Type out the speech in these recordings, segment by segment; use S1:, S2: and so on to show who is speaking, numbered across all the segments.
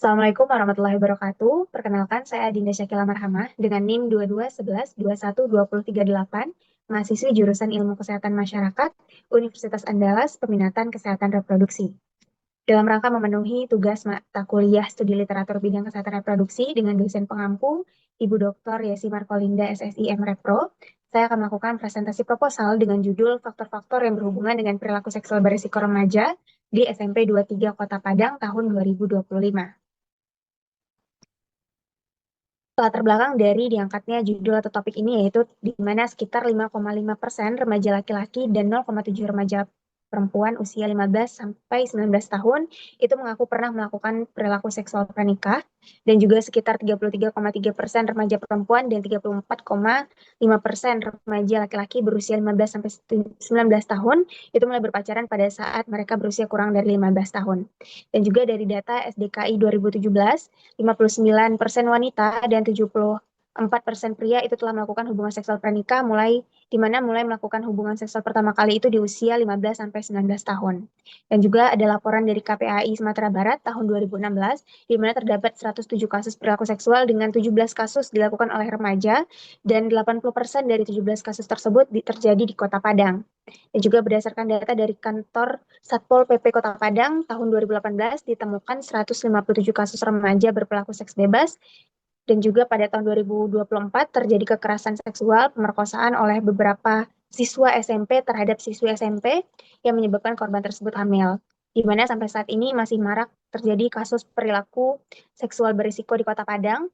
S1: Assalamualaikum warahmatullahi wabarakatuh. Perkenalkan, saya Adinda Syakila Marhamah dengan NIM 2211212038, mahasiswi jurusan Ilmu Kesehatan Masyarakat, Universitas Andalas, peminatan Kesehatan Reproduksi. Dalam rangka memenuhi tugas mata kuliah studi literatur bidang kesehatan reproduksi dengan dosen pengampu, Ibu Dr. Yesi Markolinda, SSI MRepro, saya akan melakukan presentasi proposal dengan judul Faktor-faktor yang berhubungan dengan perilaku seksual berisiko remaja di SMP 23 Kota Padang tahun 2025. Latar belakang dari diangkatnya judul atau topik ini yaitu di mana sekitar 5,5% remaja laki-laki dan 0,7 remaja perempuan usia 15 sampai 19 tahun itu mengaku pernah melakukan perilaku seksual pranikah, dan juga sekitar 33,3% remaja perempuan dan 34,5% remaja laki-laki berusia 15 sampai 19 tahun itu mulai berpacaran pada saat mereka berusia kurang dari 15 tahun. Dan juga dari data SDKI 2017, 59% wanita dan 74% pria itu telah melakukan hubungan seksual pranikah mulai melakukan hubungan seksual pertama kali itu di usia 15 sampai 19 tahun. Dan juga ada laporan dari KPAI Sumatera Barat tahun 2016 di mana terdapat 107 kasus perilaku seksual dengan 17 kasus dilakukan oleh remaja dan 80% dari 17 kasus tersebut terjadi di Kota Padang. Dan juga berdasarkan data dari kantor Satpol PP Kota Padang tahun 2018 ditemukan 157 kasus remaja berperilaku seks bebas, dan juga pada tahun 2024 terjadi kekerasan seksual pemerkosaan oleh beberapa siswa SMP terhadap siswi SMP yang menyebabkan korban tersebut hamil. Di mana sampai saat ini masih marak terjadi kasus perilaku seksual berisiko di Kota Padang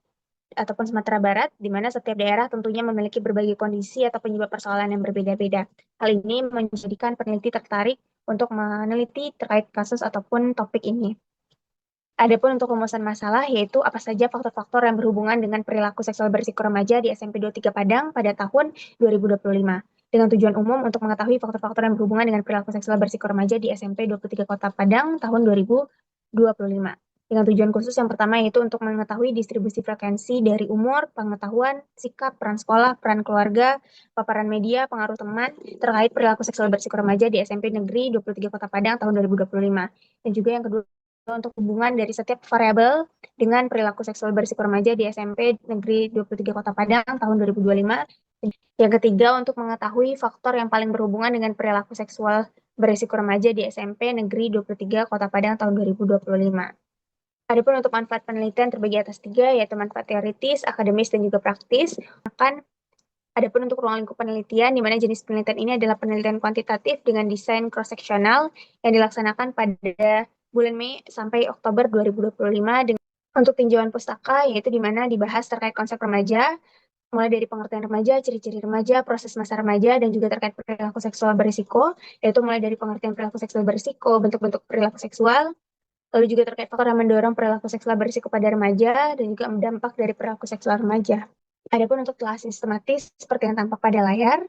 S1: ataupun Sumatera Barat, di mana setiap daerah tentunya memiliki berbagai kondisi atau penyebab persoalan yang berbeda-beda. Hal ini menjadikan peneliti tertarik untuk meneliti terkait kasus ataupun topik ini. Adapun untuk rumusan masalah, yaitu apa saja faktor-faktor yang berhubungan dengan perilaku seksual berisiko remaja di SMP 23 Padang pada tahun 2025. Dengan tujuan umum untuk mengetahui faktor-faktor yang berhubungan dengan perilaku seksual berisiko remaja di SMP 23 Kota Padang tahun 2025. Dengan tujuan khusus yang pertama yaitu untuk mengetahui distribusi frekuensi dari umur, pengetahuan, sikap, peran sekolah, peran keluarga, paparan media, pengaruh teman terkait perilaku seksual berisiko remaja di SMP Negeri 23 Kota Padang tahun 2025. Dan juga yang kedua untuk hubungan dari setiap variabel dengan perilaku seksual berisiko remaja di SMP Negeri 23 Kota Padang tahun 2025. Yang ketiga, untuk mengetahui faktor yang paling berhubungan dengan perilaku seksual berisiko remaja di SMP Negeri 23 Kota Padang tahun 2025. Adapun untuk manfaat penelitian terbagi atas tiga, yaitu manfaat teoritis, akademis, dan juga praktis. Adapun untuk ruang lingkup penelitian, di mana jenis penelitian ini adalah penelitian kuantitatif dengan desain cross-sectional yang dilaksanakan pada bulan Mei sampai Oktober 2025 dengan untuk tinjauan pustaka, yaitu di mana dibahas terkait konsep remaja, mulai dari pengertian remaja, ciri-ciri remaja, proses masa remaja, dan juga terkait perilaku seksual berisiko, yaitu mulai dari pengertian perilaku seksual berisiko, bentuk-bentuk perilaku seksual, lalu juga terkait faktor yang mendorong perilaku seksual berisiko pada remaja, dan juga dampak dari perilaku seksual remaja. Adapun untuk telah sistematis, seperti yang tampak pada layar,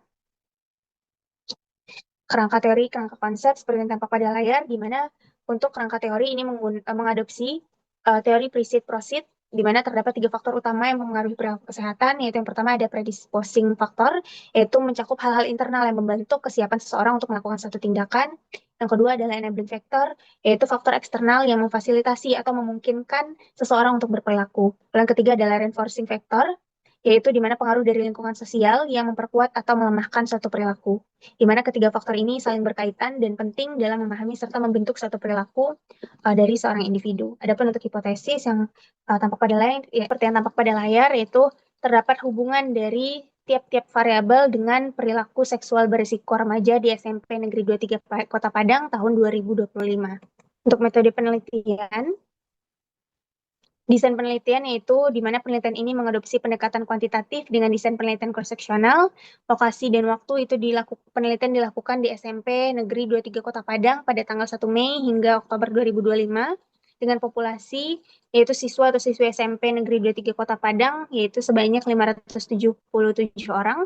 S1: kerangka teori, kerangka konsep seperti yang tampak pada layar, di mana untuk kerangka teori ini mengadopsi teori Precede-Proceed, di mana terdapat tiga faktor utama yang mempengaruhi perilaku kesehatan, yaitu yang pertama ada predisposing faktor, yaitu mencakup hal-hal internal yang membantu kesiapan seseorang untuk melakukan suatu tindakan. Yang kedua adalah enabling factor, yaitu faktor eksternal yang memfasilitasi atau memungkinkan seseorang untuk berperilaku. Yang ketiga adalah reinforcing factor, yaitu di mana pengaruh dari lingkungan sosial yang memperkuat atau melemahkan suatu perilaku. Di mana ketiga faktor ini saling berkaitan dan penting dalam memahami serta membentuk suatu perilaku dari seorang individu. Adapun untuk hipotesis yang tampak pada layar, ya, seperti yang tampak pada layar, yaitu terdapat hubungan dari tiap-tiap variabel dengan perilaku seksual berisiko remaja di SMP Negeri 23 Kota Padang tahun 2025. Untuk metode penelitian, desain penelitian yaitu di mana penelitian ini mengadopsi pendekatan kuantitatif dengan desain penelitian cross-sectional. Lokasi dan waktu itu penelitian dilakukan di SMP Negeri 23 Kota Padang pada tanggal 1 Mei hingga Oktober 2025 dengan populasi yaitu siswa atau siswi SMP Negeri 23 Kota Padang yaitu sebanyak 577 orang,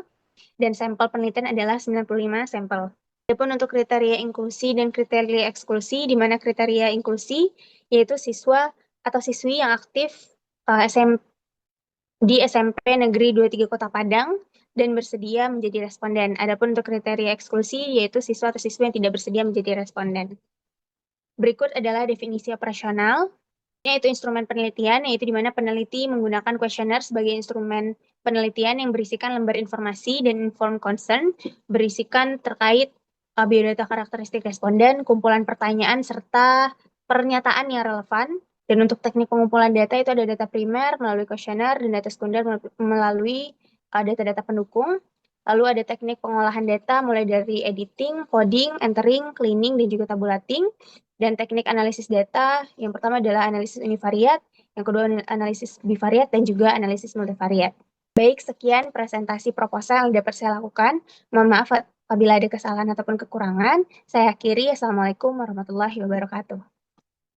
S1: dan sampel penelitian adalah 95 sampel. Adapun untuk kriteria inklusi dan kriteria eksklusi, di mana kriteria inklusi yaitu siswa atau siswi yang aktif di SMP Negeri 23 Kota Padang dan bersedia menjadi responden. Adapun untuk kriteria eksklusi yaitu siswa atau siswi yang tidak bersedia menjadi responden. Berikut adalah definisi operasional. Yaitu instrumen penelitian, yaitu di mana peneliti menggunakan kuesioner sebagai instrumen penelitian yang berisikan lembar informasi dan informed consent, berisikan terkait biodata karakteristik responden, kumpulan pertanyaan, serta pernyataan yang relevan. Dan untuk teknik pengumpulan data itu ada data primer melalui kuesioner dan data sekunder melalui data-data pendukung. Lalu ada teknik pengolahan data mulai dari editing, coding, entering, cleaning, dan juga tabulating. Dan teknik analisis data, yang pertama adalah analisis univariat, yang kedua analisis bivariat, dan juga analisis multivariat. Baik, sekian presentasi proposal yang dapat saya lakukan. Mohon maaf apabila ada kesalahan ataupun kekurangan. Saya akhiri. Assalamualaikum warahmatullahi wabarakatuh.